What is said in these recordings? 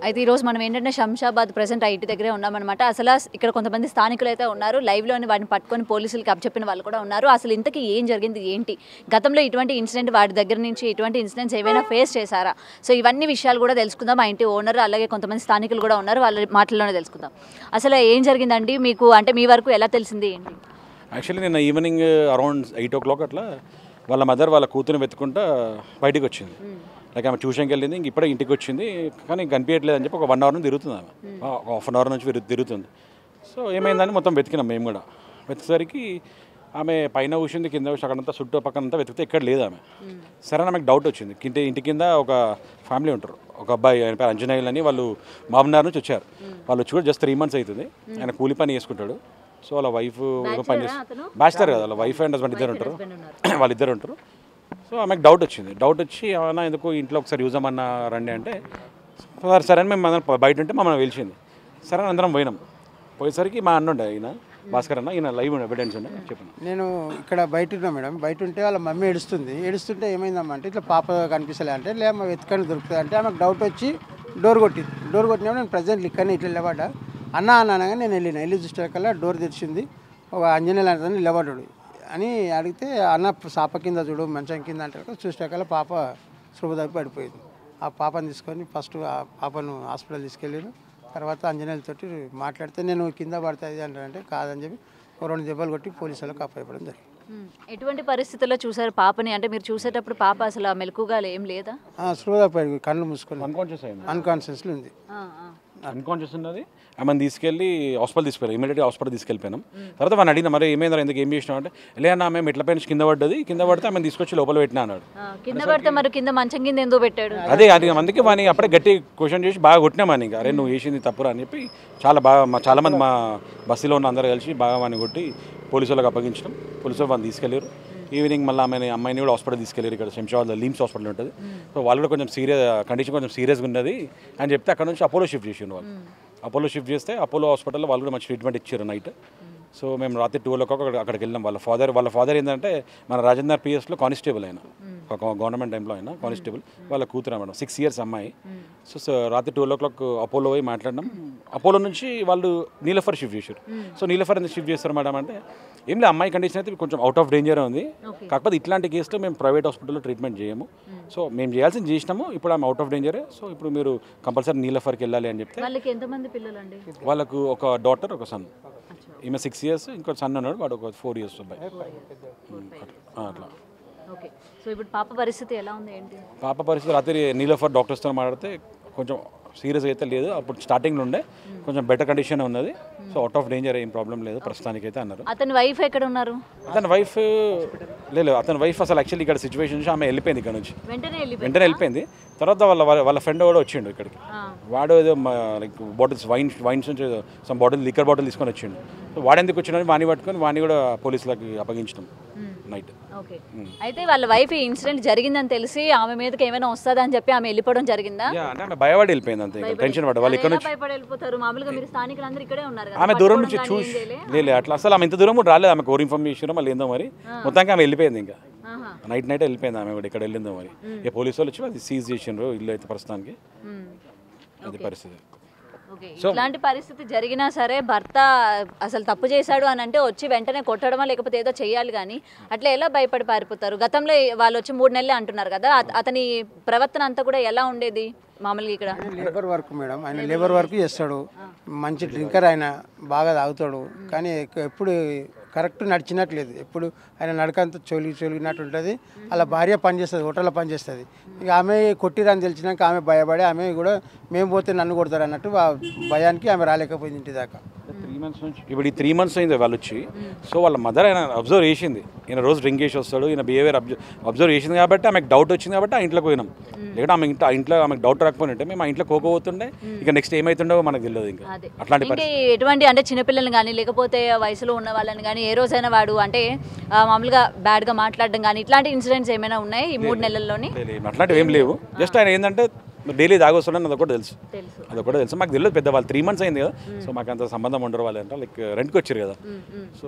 అయితే ఈరోజు మనం ఏంటంటే శంషాబాద్ ప్రెసెంట్ ఐటీ దగ్గరే ఉన్నామన్నమాట. అసలు ఇక్కడ కొంతమంది స్థానికులు అయితే ఉన్నారు. లైవ్లోని వాటిని పట్టుకొని పోలీసులకి అప్పచెప్పిన వాళ్ళు కూడా ఉన్నారు. అసలు ఇంతకీ ఏం జరిగింది ఏంటి, గతంలో ఇటువంటి ఇన్సిడెంట్ వాడి దగ్గర నుంచి ఇటువంటి ఇన్సిడెంట్స్ ఏవైనా ఫేస్ చేశారా? సో ఇవన్నీ విషయాలు కూడా తెలుసుకుందాం. ఆ ఇంటి ఓనర్ అలాగే కొంతమంది స్థానికులు కూడా ఉన్నారు, వాళ్ళ మాటల్లోనే తెలుసుకుందాం. అసలు ఏం జరిగిందండి మీకు, అంటే మీ వరకు ఎలా తెలిసింది ఏంటి? యాక్చువల్లీ నిన్న ఈవినింగ్ అరౌండ్ 8 o'clock అట్లా వాళ్ళ మదర్ వాళ్ళ కూతురుని వెతుకుంటా బయటికి వచ్చింది. లైక్ ఆమె ట్యూషన్కి వెళ్ళింది, ఇంక ఇప్పుడే ఇంటికి వచ్చింది, కానీ కనిపించట్లేదు అని చెప్పి ఒక 1 hour నుంచి తిరుగుతుంది. ఆమె ఒక హాఫ్ hour నుంచి తిరుగుతుంది. సో ఏమైందని మొత్తం వెతికినాం మేము కూడా. వెతికేసరికి ఆమె పైన కూర్చుంది, కింద కూర్చుంది, అక్కడంతా చుట్టూ పక్కనంతా వెతికితే ఎక్కడ లేదు ఆమె. సరే ఆమెకు డౌట్ వచ్చింది. ఇంటి కింద ఒక ఫ్యామిలీ ఉంటారు, ఒక అబ్బాయి, ఆయన పేరు అంజనేయులు అని, వాళ్ళు మామనార్ నుంచి వచ్చారు. వాళ్ళు వచ్చి కూడా జస్ట్ 3 months అవుతుంది. ఆయన కూలి పని చేసుకుంటాడు. సో వాళ్ళ వైఫ్ పని చేస్తారు, బ్యాచిలర్ కదా, వాళ్ళ వైఫ్ అండ్ హస్బెండ్ ఇద్దరు ఉంటారు, వాళ్ళిద్దరు ఉంటారు. సో ఆమెకు డౌట్ వచ్చి ఏమన్నా ఎందుకు ఇంట్లో ఒకసారి యూజ్ అమ్మన్నా రండి అంటే సరే అని మేము బయట ఉంటే మమ్మల్ని పిలిచింది. సరే అందరం పోయేసరికి మా అన్న ఉండే, ఈయన భాస్కర్ అన్న, ఈయన లైవ్ ఎవిడెన్స్ ఉండే చెప్పండి. నేను ఇక్కడ బయట ఉన్నా మేడం. బయట ఉంటే వాళ్ళ మమ్మీ ఏడుస్తుంటే ఏమైందమ్మా అంటే ఇట్లా పాప కనిపిస్తలే అంటే లేమ్మా వెతుకని దొరుకుతుంది అంటే ఆమెకు డౌట్ వచ్చి డోర్ కొట్టినప్పుడు నేను ప్రజెంట్ ఇక్కడనే ఇట్లా నిలబడ్డా. అన్న అనగా నేను వెళ్ళి చూసేకల్లా డోర్ తెరిచింది. ఒక ఆంజనేయులు అంటే నిలబడ్డాడు అని అడిగితే అన్న సాప కింద చూడు మంచం కింద అంటే చూసేకల్లా పాప స్పృహ తప్పి పడిపోయింది. ఆ పాపను తీసుకొని ఫస్ట్ ఆ పాపను హాస్పిటల్ తీసుకెళ్ళాను. తర్వాత ఆంజనేయులతోటి మాట్లాడితే నేను కింద పడుతుంది అంటే కాదని చెప్పి 2 దెబ్బలు కొట్టి పోలీసు వాళ్ళకి అప్పచెప్పడం జరిగింది. ఎటువంటి పరిస్థితుల్లో చూసారు పాపని? అంటే మీరు చూసేటప్పుడు పాప అసలు మెలకుగా ఏం లేదా? స్పృహ తప్పి కళ్ళు మూసుకొని అన్కాన్షియస్లో ఉంది. అన్కాన్షియస్ ఉన్నది. ఆమెను తీసుకెళ్ళి హాస్పిటల్ ఇమీడియట్గా హాస్పిటల్ తీసుకెళ్ళిపోయాం. తర్వాత వాడిని అడిగిన మరి ఏమైందా, ఎందుకు ఏం చేసినావు అంటే లేదన్నా మేము ఇట్లా పైన కింద పడితే ఆమెను తీసుకొచ్చి లోపల పెట్టినా అన్నాడు. కింద పడితే మరి కింద మంచం కింద ఎందుకు పెట్టాడు? అదే అందుకే వాడిని అప్పుడే గట్టి క్వశ్చన్ చేసి బాగా కొట్టినామని, ఇంకా అరే నువ్వు చేసింది తప్పురా అని చెప్పి చాలామంది మా బస్సులో ఉన్న అందరూ కలిసి బాగా వాడిని కొట్టి పోలీసు వాళ్ళకి అప్పగించడం. పోలీసు వాళ్ళు తీసుకెళ్ళారు. ఈవినింగ్ మళ్ళీ అమ్మాయిని కూడా హాస్పిటల్ తీసుకెళ్ళారు. ఇక్కడ శంషాబాద్లో లీమ్స్ హాస్పిటల్ ఉంటుంది. సో వాళ్ళు కూడా కొంచెం కండిషన్ కొంచెం సీరియస్గా ఉన్నది అని చెప్తే అక్కడ నుంచి అపోలో షిఫ్ట్ చేసారు. వాళ్ళు అపోలో షిఫ్ట్ చేస్తే అపోలో హాస్పిటల్లో వాళ్ళు కూడా మంచి ట్రీట్మెంట్ ఇచ్చారు నైట్. సో మేము రాత్రి 12 o'clock అక్కడికి వెళ్ళాం. వాళ్ళ ఫాదర్ ఏంటంటే మన రాజేందర్ పిఎస్లో కానిస్టేబుల్ అయినా, ఒక గవర్నమెంట్ ఎంప్లాయ్ అయినా కానిస్టేబుల్, వాళ్ళ కూతురు మేడం 6 years అమ్మాయి. సో రాత్రి 12 o'clock అపోలో పోయి మాట్లాడినాం. అపోలో నుంచి వాళ్ళు నీలఫర్ షిఫ్ట్ చేశారు. సో నీలఫర్ ఎందుకు షిఫ్ట్ చేస్తారు మేడం అంటే ఏం లేదు, అమ్మాయి కండిషన్ అయితే కొంచెం అవుట్ ఆఫ్ డేంజర్ ఉంది. కాకపోతే ఇట్లాంటి కేసులో మేము ప్రైవేట్ హాస్పిటల్లో ట్రీట్మెంట్ చేయము. సో మేము చేయాల్సింది చేసినాము. ఇప్పుడు ఆమె అవుట్ ఆఫ్ డేంజరే. సో ఇప్పుడు మీరు కంపల్సరీ నీలఫర్కి వెళ్ళాలి అని చెప్తే వాళ్ళకు ఒక డాటర్, ఒక సన్. ఈమె 6 years, ఇంకో సన్ ఉన్నాడు, వాడు ఒక 4 years అబ్బాయి. అట్లా. సో ఇప్పుడు పాప పరిస్థితి ఎలా ఉంది ఏంటి? పాప పరిస్థితి రాత్రి నీలఫర్ డాక్టర్స్తో మాట్లాడితే కొంచెం సీరియస్గా అయితే లేదు. అప్పుడు స్టార్టింగ్లో ఉండే కొంచెం బెటర్ కండిషన్ ఉన్నది. సో అవుట్ ఆఫ్ డేంజర్ ఏం ప్రాబ్లం లేదు ప్రస్తుతానికి అయితే అన్నారు. అతని వైఫ్ ఎక్కడ ఉన్నారు? అతని వైఫ్ అసలు యాక్చువల్లీ ఇక్కడ సిచ్యువేషన్ నుంచి ఆమె వెళ్ళిపోయింది, ఇక్కడ నుంచి వెంటనే వెళ్ళిపోయింది. తర్వాత వాళ్ళ ఫ్రెండ్ కూడా వచ్చిండు ఇక్కడికి. వాడు ఏదో లైక్ బాటిల్స్ వైన్స్ నుంచి సమ్ లిక్కర్ బాటిల్ తీసుకొని వచ్చిండు. సో వాడు ఎందుకు వచ్చిండని వాడిని పట్టుకొని వాడిని కూడా పోలీసులకి అప్పగించడం నైట్. ఓకే, అయితే వాళ్ళ వైఫ్ ఈ ఇన్సిడెంట్ జరిగిందని తెలిసి ఆమె మీదకి ఏమైనా వస్తుందా అని చెప్పి ఆమె వెళ్ళిపోవడం జరిగిందా? అంటే ఆమె భయపడి వెళ్ళిపోయింది అంతే, టెన్షన్ పడ్డ. వాళ్ళు ఇక్కడ నుంచి భయపడి వెళ్ళిపోతారు. మామూలుగా మీరు స్థానికులందరూ ఇక్కడే ఉన్నారు కదా, ఆమె దూరం నుంచి చూసి లేదు అట్లా అసలు ఆమె ఇంత దూరం కూడా రాలేదు. ఆమె కోర్ ఇన్ఫర్మేషన్ మళ్ళీ ఏందో మరి మొత్తానికి ఆమె వెళ్ళిపోయింది. ఇంకా నైట్ వెళ్ళిపోయింది ఆమె కూడా, ఇక్కడ వెళ్ళిందో మరి. ఏ పోలీసు వాళ్ళు వచ్చి అది సీజ్ చేసిండ్రు ఇల్లు అయితే ప్రస్తుతానికి. అది పరిస్థితి. ఇలాంటి పరిస్థితి జరిగినా సరే భర్త అసలు తప్పు చేశాడు అని అంటే వచ్చి వెంటనే కొట్టడమా లేకపోతే ఏదో చేయాలి, కానీ అట్లా ఎలా భయపడి పారిపోతారు? గతంలో వాళ్ళు వచ్చి 3 నెలలే అంటున్నారు కదా, అతని ప్రవర్తన అంతా కూడా ఎలా ఉండేది మామూలుగా? ఇక్కడ లేబర్ వర్క్ మేడం, ఆయన లేబర్ వర్క్ చేస్తాడు, మంచి డ్రింకర్, ఆయన బాగా తాగుతాడు, కానీ ఎప్పుడు కరెక్ట్ నడిచినట్లేదు. ఎప్పుడు ఆయన నడకంతా చొలిగినట్టు ఉంటుంది. అలా భార్య పనిచేస్తుంది, హోటల్లో పనిచేస్తుంది. ఇక ఆమె కొట్టిరని తెలిసినాక ఆమె భయపడి ఆమె కూడా మేము పోతే నన్ను కొడతారు అన్నట్టు ఆ భయానికి ఆమె రాలేకపోయింది ఇంటి దాకా. 3 months నుంచి ఇప్పుడు ఈ 3 months అయింది వాళ్ళు వచ్చి. సో వాళ్ళ మదర్ ఆయన అబ్జర్వ్ చేసింది, ఈయన రోజు డ్రింక్ చేసి వస్తాడు, ఈయన బిహేవియర్ అబ్జర్వ్ చేసింది కాబట్టి ఆమెకు డౌట్ వచ్చింది కాబట్టి ఆ ఇంట్లోకి పోయినాం. లేకపోతే ఇంట్లో ఆమెకు డౌట్ రాకపోయినట్టే మేము ఆ ఇంట్లో కోకపోతుండే ఇక నెక్స్ట్ ఏమైతుండో మనకు తెలియదు. ఇంకా అట్లాంటి ఎటువంటి అంటే చిన్నపిల్లలు కానీ లేకపోతే వయసులో ఉన్న వాళ్ళని కానీ ఏ రోజైనా వాడు అంటే మామూలుగా బ్యాడ్ గా మాట్లాడడం కానీ ఇట్లాంటి ఇన్సిడెంట్స్ ఏమైనా ఉన్నాయి ఈ 3 నెలల్లోని? అట్లాంటివి ఏం లేవు. జస్ట్ ఆయన ఏంటంటే డైలీ తాగొస్తుండని అదొకటి తెలుసు, అదొకటి తెలుసు. మాకు తెలియదు పెద్ద వాళ్ళు 3 months అయింది కదా, సో మాకు అంత సంబంధం ఉండరు వాళ్ళు అంటే లైక్ రెంట్కి వచ్చారు కదా. సో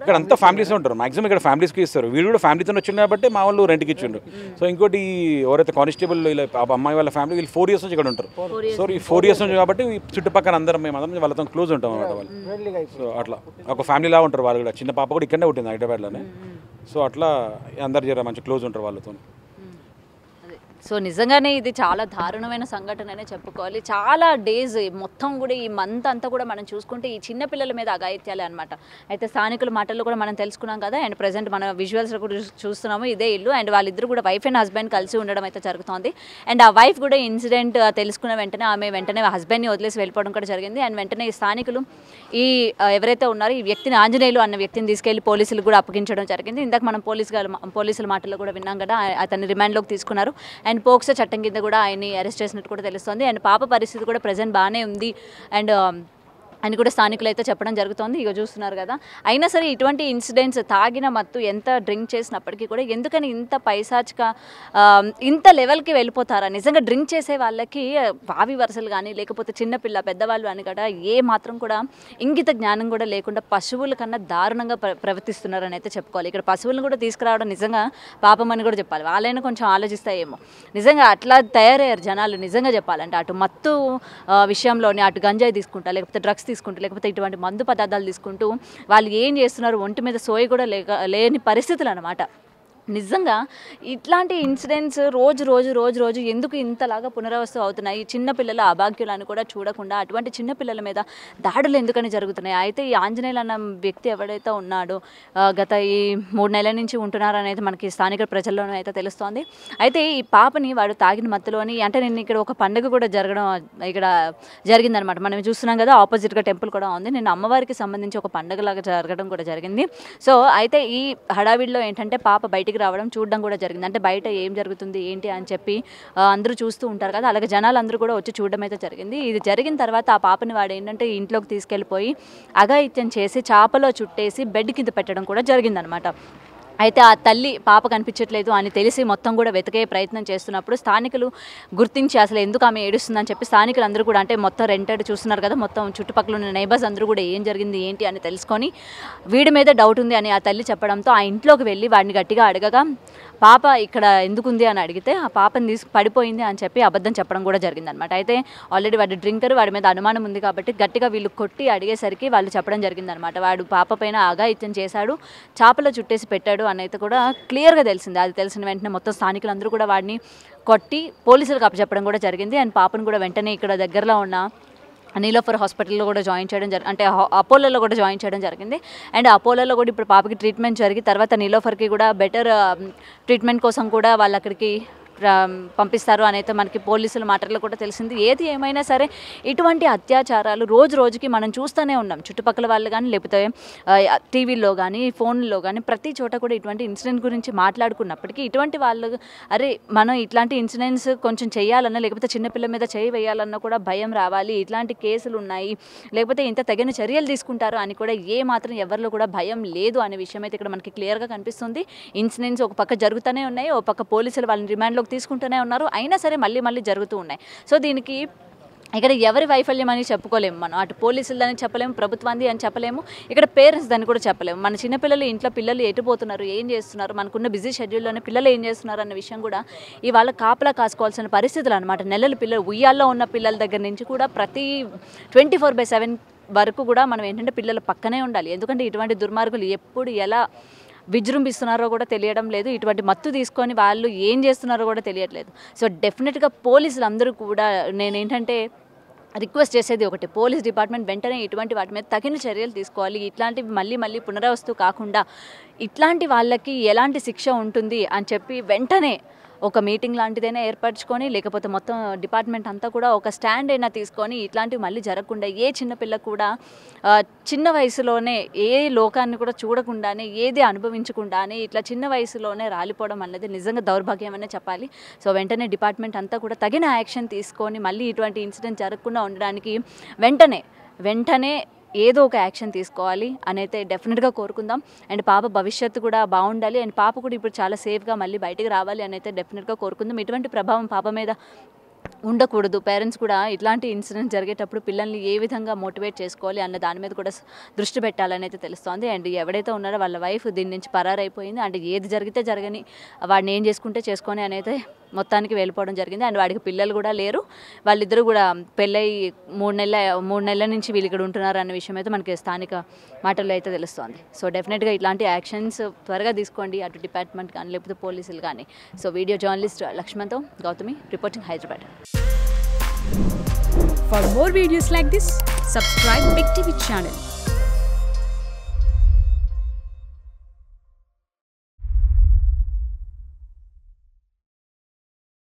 ఇక్కడ అంతా ఫ్యామిలీసే ఉంటారు మాక్సిమం, ఇక్కడ ఫ్యామిలీస్కి ఇస్తారు. వీళ్ళు కూడా ఫ్యామిలీతో వచ్చిండు కాబట్టి మా వాళ్ళు రెంట్కి ఇచ్చిండ్రు. సో ఇంకోటి ఎవరైతే కానిస్టేబుల్ ఇలా అమ్మాయి వాళ్ళ ఫ్యామిలీ వీళ్ళు 4 years నుంచి ఇక్కడ ఉంటారు. సో ఈ 4 years నుంచి కాబట్టి చుట్టుపక్కల అందరం మేము అందరం వాళ్ళతో క్లోజ్ ఉంటాం అన్నమాట వాళ్ళు. సో అట్లా ఒక ఫ్యామిలీలా ఉంటారు వాళ్ళు కూడా. చిన్న పాప కూడా ఇక్కడనే ఉంటుంది హైదరాబాద్లోనే. సో అట్లా అందరు జర మంచి క్లోజ్ ఉంటారు వాళ్ళతో. సో నిజంగానే ఇది చాలా దారుణమైన సంఘటననే చెప్పుకోవాలి. చాలా డేస్ మొత్తం కూడా ఈ మంత్ అంతా కూడా మనం చూసుకుంటే ఈ చిన్న పిల్లల మీద అఘాయిత్యాలే అనమాట. అయితే స్థానికుల మాటల్లో కూడా మనం తెలుసుకున్నాం కదా, అండ్ ప్రజెంట్ మన విజువల్స్లో కూడా చూస్తున్నాము ఇదే ఇల్లు. అండ్ వాళ్ళిద్దరు కూడా వైఫ్ అండ్ హస్బెండ్ కలిసి ఉండడం అయితే జరుగుతుంది. అండ్ ఆ వైఫ్ కూడా ఇన్సిడెంట్ తెలుసుకున్న వెంటనే ఆమె వెంటనే హస్బెండ్ని వదిలేసి వెళ్ళిపోవడం కూడా జరిగింది. అండ్ వెంటనే ఈ స్థానికులు ఈ ఎవరైతే ఉన్నారో ఈ వ్యక్తిని, ఆంజనేయులు అన్న వ్యక్తిని తీసుకెళ్లి పోలీసులు కూడా అప్పగించడం జరిగింది. ఇందాక మనం పోలీసుల మాటల్లో కూడా విన్నాం కదా, అతన్ని రిమాండ్లోకి తీసుకున్నారు. అండ్ పోక్సో చట్టం కింద కూడా ఆయన్ని అరెస్ట్ చేసినట్టు కూడా తెలుస్తుంది. అండ్ పాప పరిస్థితి కూడా ప్రజెంట్ బాగానే ఉంది అండ్ అని కూడా స్థానికులు అయితే చెప్పడం జరుగుతుంది. ఇక చూస్తున్నారు కదా, అయినా సరే ఇటువంటి ఇన్సిడెంట్స్ తాగిన మత్తు ఎంత డ్రింక్ చేసినప్పటికీ కూడా ఎందుకని ఇంత పైశాచిక ఇంత లెవెల్కి వెళ్ళిపోతారా? నిజంగా డ్రింక్ చేసే వాళ్ళకి వావి వరుసలు కానీ లేకపోతే చిన్నపిల్ల పెద్దవాళ్ళు అని కూడా ఏ మాత్రం కూడా ఇంగిత జ్ఞానం కూడా లేకుండా పశువుల కన్నా దారుణంగా ప్రవర్తిస్తున్నారని అయితే చెప్పుకోవాలి. ఇక్కడ పశువులను కూడా తీసుకురావడం నిజంగా పాపం అని కూడా చెప్పాలి. వాళ్ళైనా కొంచెం ఆలోచిస్తాయేమో. నిజంగా అట్లా తయారయ్యారు జనాలు. నిజంగా చెప్పాలంటే అటు మత్తు విషయంలోనే అటు గంజాయి తీసుకుంటా లేకపోతే డ్రగ్స్ తీసుకుంటూ లేకపోతే ఇటువంటి మందు పదార్థాలు తీసుకుంటూ వాళ్ళు ఏం చేస్తున్నారు, ఒంటి మీద సోయి కూడా లేని పరిస్థితులు అన్నమాట. నిజంగా ఇట్లాంటి ఇన్సిడెంట్స్ రోజు రోజు రోజు రోజు ఎందుకు ఇంతలాగా పునరావృతం అవుతున్నాయి? చిన్నపిల్లల అభాగ్యులను కూడా చూడకుండా అటువంటి చిన్నపిల్లల మీద దాడులు ఎందుకని జరుగుతున్నాయి? అయితే ఈ ఆంజనేయులు అన్న వ్యక్తి ఎవడైతే ఉన్నాడో గత ఈ 3 నెలల నుంచి ఉంటున్నారనేది మనకి స్థానిక ప్రజల్లోనూ అయితే తెలుస్తోంది. అయితే ఈ పాపని వాడు తాగిన మత్తులోని, అంటే నేను ఇక్కడ ఒక పండుగ కూడా ఇక్కడ జరిగిందనమాట. మనం చూస్తున్నాం కదా, ఆపోజిట్గా టెంపుల్ కూడా ఉంది. నేను అమ్మవారికి సంబంధించి ఒక పండుగలాగా జరగడం కూడా జరిగింది. సో అయితే ఈ హడావిడిలో ఏంటంటే పాప బయటికి రావడం చూడడం కూడా జరిగింది. అంటే బయట ఏం జరుగుతుంది ఏంటి అని చెప్పి అందరూ చూస్తూ ఉంటారు కదా, అలాగే జనాలు అందరూ కూడా వచ్చి చూడడం అయితే జరిగింది. ఇది జరిగిన తర్వాత ఆ పాపని వాడు ఏంటంటే ఇంట్లోకి తీసుకెళ్ళిపోయి అఘాయిత్యం చేసి చాపలో చుట్టేసి బెడ్ కింద పెట్టడం కూడా జరిగిందనమాట. అయితే ఆ తల్లి పాప కనిపించట్లేదు అని తెలిసి మొత్తం కూడా వెతికే ప్రయత్నం చేస్తున్నప్పుడు స్థానికులు గుర్తించి అసలు ఎందుకు ఆమె ఏడుస్తుందని చెప్పి స్థానికులు అందరూ కూడా, అంటే మొత్తం రెంటెడ్ చూస్తున్నారు కదా, మొత్తం చుట్టుపక్కల ఉన్న నైబర్స్ అందరూ కూడా ఏం జరిగింది ఏంటి అని తెలుసుకొని వీడి మీద డౌట్ ఉంది అని ఆ తల్లి చెప్పడంతో ఆ ఇంట్లోకి వెళ్ళి వాడిని గట్టిగా అడగగా పాప ఇక్కడ ఎందుకుంది అని అడిగితే ఆ పాపని పడిపోయింది అని చెప్పి అబద్ధం చెప్పడం కూడా జరిగిందనమాట. అయితే ఆల్రెడీ వాడి డ్రింకర్, వాడి మీద అనుమానం ఉంది కాబట్టి గట్టిగా వీళ్ళు కొట్టి అడిగేసరికి వాళ్ళు చెప్పడం జరిగిందనమాట. వాడు పాప పైన అఘాయిత్యం చేశాడు, చాపలో చుట్టేసి పెట్టాడు అనేది కూడా క్లియర్గా తెలిసింది. అది తెలిసిన వెంటనే మొత్తం స్థానికులందరూ కూడా వాడిని కొట్టి పోలీసులకు అప్పచెప్పడం కూడా జరిగింది. అండ్ పాపను కూడా వెంటనే ఇక్కడ దగ్గరలో ఉన్న నీలోఫర్ హాస్పిటల్లో కూడా జాయిన్ చేయడం అంటే అపోలోలో కూడా జాయిన్ చేయడం జరిగింది. అండ్ అపోలోలో కూడా ఇప్పుడు పాపకి ట్రీట్మెంట్ జరిగి తర్వాత నీలోఫర్కి కూడా బెటర్ ట్రీట్మెంట్ కోసం కూడా వాళ్ళు అక్కడికి పంపిస్తారు అని అయితే మనకి పోలీసుల మాటల్లో కూడా తెలిసింది. ఏది ఏమైనా సరే ఇటువంటి అత్యాచారాలు రోజు రోజుకి మనం చూస్తూనే ఉన్నాం. చుట్టుపక్కల వాళ్ళు కానీ లేకపోతే టీవీల్లో కానీ ఫోన్లో కానీ ప్రతి చోట కూడా ఇటువంటి ఇన్సిడెంట్ గురించి మాట్లాడుకున్నప్పటికీ ఇటువంటి వాళ్ళు అరే మనం ఇట్లాంటి ఇన్సిడెంట్స్ కొంచెం చేయాలన్నా లేకపోతే చిన్నపిల్ల మీద చేయి వేయాలన్నా కూడా భయం రావాలి, ఇట్లాంటి కేసులు ఉన్నాయి లేకపోతే ఇంత తగిన చర్యలు తీసుకుంటారు అని కూడా ఏ మాత్రం ఎవరిలో కూడా భయం లేదు అనే విషయం అయితే ఇక్కడ మనకి క్లియర్గా కనిపిస్తుంది. ఇన్సిడెంట్స్ ఒక పక్క జరుగుతూనే ఉన్నాయి, ఒక పక్క పోలీసులు వాళ్ళని రిమాండ్లోకి తీసుకుంటూనే ఉన్నారు, అయినా సరే మళ్ళీ జరుగుతూ ఉన్నాయి. సో దీనికి ఇక్కడ ఎవరి వైఫల్యం అని చెప్పుకోలేము మనం. అటు పోలీసులని చెప్పలేము, ప్రభుత్వాన్ని అని చెప్పలేము, ఇక్కడ పేరెంట్స్ దాన్ని కూడా చెప్పలేము. మన చిన్నపిల్లలు ఇంట్లో పిల్లలు ఎటుపోతున్నారు, ఏం చేస్తున్నారు, మనకున్న బిజీ షెడ్యూల్లోనే పిల్లలు ఏం చేస్తున్నారు అన్న విషయం కూడా ఇవాళ కాపలా కాసుకోవాల్సిన పరిస్థితులు అనమాట. నెలల పిల్లలు ఉయ్యాల్లో ఉన్న పిల్లల దగ్గర నుంచి కూడా ప్రతి 24/7 వరకు కూడా మనం ఏంటంటే పిల్లల పక్కనే ఉండాలి. ఎందుకంటే ఇటువంటి దుర్మార్గులు ఎప్పుడు ఎలా విజృంభిస్తున్నారో కూడా తెలియడం లేదు, ఇటువంటి మత్తు తీసుకొని వాళ్ళు ఏం చేస్తున్నారో కూడా తెలియట్లేదు. సో డెఫినెట్గా పోలీసులు అందరూ కూడా నేనేంటంటే రిక్వెస్ట్ చేసేది ఒకటి, పోలీస్ డిపార్ట్మెంట్ వెంటనే ఇటువంటి వాటి మీద తగిన చర్యలు తీసుకోవాలి. ఇట్లాంటివి మళ్ళీ పునరావస్తు కాకుండా ఇట్లాంటి వాళ్ళకి ఎలాంటి శిక్ష ఉంటుంది అని చెప్పి వెంటనే ఒక మీటింగ్ లాంటిదైనా ఏర్పరచుకొని లేకపోతే మొత్తం డిపార్ట్మెంట్ అంతా కూడా ఒక స్టాండ్ అయినా తీసుకొని ఇట్లాంటివి మళ్ళీ జరగకుండా ఏ చిన్నపిల్ల కూడా చిన్న వయసులోనే ఏ లోకాన్ని కూడా చూడకుండానే ఏది అనుభవించకుండానే ఇట్లా చిన్న వయసులోనే రాలిపోవడం అన్నది నిజంగా దౌర్భాగ్యం అనే చెప్పాలి. సో వెంటనే డిపార్ట్మెంట్ అంతా కూడా తగిన యాక్షన్ తీసుకొని మళ్ళీ ఇటువంటి ఇన్సిడెంట్ జరగకుండా ఉండడానికి వెంటనే ఏదో ఒక యాక్షన్ తీసుకోవాలి అని అయితే డెఫినెట్గా కోరుకుందాం. అండ్ పాప భవిష్యత్తు కూడా బాగుండాలి అండ్ పాప కూడా ఇప్పుడు చాలా సేఫ్గా మళ్ళీ బయటికి రావాలి అని అయితే డెఫినెట్గా కోరుకుందాం. ఇటువంటి ప్రభావం పాప మీద ఉండకూడదు. పేరెంట్స్ కూడా ఇట్లాంటి ఇన్సిడెంట్ జరిగేటప్పుడు పిల్లల్ని ఏ విధంగా మోటివేట్ చేసుకోవాలి అన్న దాని మీద కూడా దృష్టి పెట్టాలని అయితే తెలుస్తోంది. అండ్ ఎవడైతే ఉన్నారో వాళ్ళ వైఫ్ దీని నుంచి పరారైపోయింది. అండ్ ఏది జరిగితే జరగని, వాడిని ఏం చేసుకుంటే చేసుకొని అనేది మొత్తానికి వెళ్ళిపోవడం జరిగింది. అండ్ వాడికి పిల్లలు కూడా లేరు. వాళ్ళిద్దరూ కూడా పెళ్ళై 3 నెలల నుంచి వీళ్ళు ఇక్కడ ఉంటున్నారు అన్న విషయం అయితే మనకి స్థానిక మాటల్లో అయితే తెలుస్తోంది. సో డెఫినెట్గా ఇట్లాంటి యాక్షన్స్ త్వరగా తీసుకోండి, అటు డిపార్ట్మెంట్ కానీ లేకపోతే పోలీసులు కానీ. సో వీడియో జర్నలిస్ట్ లక్ష్మణ్తో Gautami reporting Hyderabad. For more videos like this, subscribe Big TV channel.